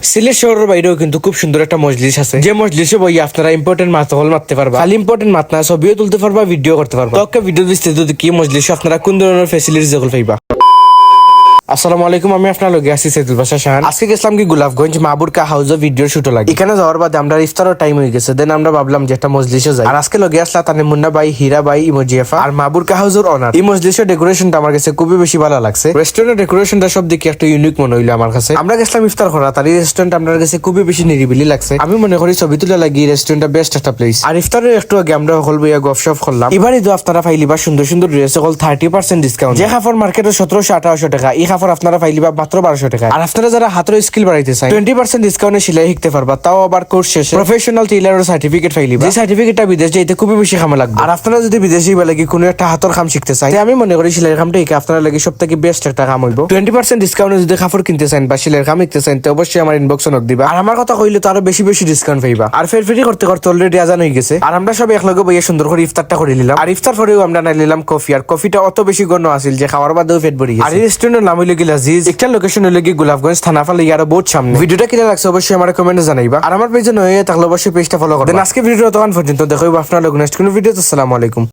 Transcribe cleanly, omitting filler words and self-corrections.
সিলেট শহরের বাইরেও কিন্তু খুব সুন্দর একটা মজলিস আছে, যে মজলিসে বই আপনারা ইম্পর্টেন্ট মাত হল মারতে পারবা। খালি ইম্পর্টেন্ট মাত না, ছবিও তুলতে পারবা, ভিডিও করতে পারবা। তো ভিডিও বিস্তারিত কি মজলিস আপনারা কোন ধরনের ফ্যাসিলিটি যেগুলো পাইবা। আসসালামু আলাইকুম, আমি আপনার লগে আছি সৈয়দুল বাশা শাহান। আজকে গেছিলাম কি গোলাপগঞ্জ মাহবুর কা হাউস ভিডিও শুট লাগে। এখানে যাওয়ার বাদে আমরা ইফতারের টাইম হয়ে গেছে, দেন আমরা ভাবলাম যে একটা মজলিসে যাই। আর আজকে লগে আসলা তানে মুন্না ভাই, হীরা ভাই, ইমোজিয়াফা আর মাহবুর কা হাউসের অনার। এই মজলিসের ডেকোরেশনটা আমার কাছে খুবই বেশি ভালো লাগছে। রেস্টুরেন্টের ডেকোরেশনটা সব দিকে একটা ইউনিক মনে হইলো আমার কাছে। আমরা গেছিলাম ইফতার করা, তার এই রেস্টুরেন্ট আপনার কাছে খুবই বেশি নিরিবিলি লাগছে। আমি মনে করি ছবি তুলে লাগি রেস্টুরেন্টটা বেস্ট একটা প্লেস। আর ইফতারের একটু আগে আমরা হল বইয়া গপশপ করলাম। এবারই তো আপনারা ফাইলিবা সুন্দর সুন্দর ড্রেস হল 30% ডিসকাউন্ট। যে কাপড় মার্কেটে 1700-1800 টাকা, এই কাপড় আপনারা ফাইলিবা মাত্র 1200 টাকা। আর আপনারা যারা হাতের স্কিল বাড়াইতে চান 20% ডিসকাউন্টে সেলাই শিখতে পারবা, তাও আবার কোর্স শেষে প্রফেশনাল টেইলারের সার্টিফিকেট ফাইলিবা। যে সার্টিফিকেটটা বিদেশ যাইতে খুবই বেশি কামে লাগবে। আর আপনারা যদি বিদেশি বা লাগি কোনো একটা হাতের কাম শিখতে চাই, আমি মনে করি সেলাই কামটা একে আপনারা লাগি সবথেকে বেস্ট একটা কাম হইব। 20% ডিসকাউন্টে যদি কাপড় কিনতে চান বা সেলাই কাম শিখতে চান, তো অবশ্যই আমার ইনবক্সে নক দিবা। আর আমার কথা কইলে তো আরো বেশি বেশি ডিসকাউন্ট পাইবা। আর ফেরফেরি করতে করতে অলরেডি আজান হয়ে গেছে। আর আমরা সব একলগে বইয়ে সুন্দর করে ইফতারটা করে নিলাম। আর ইফতার পরেও আমরা নাই নিলাম কফি। আর কফিটা অত বেশি গণ্য আছিল যে খাওয়ার বাদেও পেট ভরে গেছে। আর এই রেস্টুরেন্টের নাম হইল গিলা জিজ। একটা লোকেশন হইল গি গোলাপগঞ্জ থানা ফালে ইয়ার বহুত সামনে। ভিডিওটা কিনা লাগছে অবশ্যই আমার কমেন্টে জানাইবা। আর আমার পেজে নয় থাকলে অবশ্যই পেজটা ফলো করবেন। আজকে ভিডিওটা তখন পর্যন্ত দেখো আপনার লোক নেক্সট কোন ভিডিওতে। আসসালামু আলাইকুম।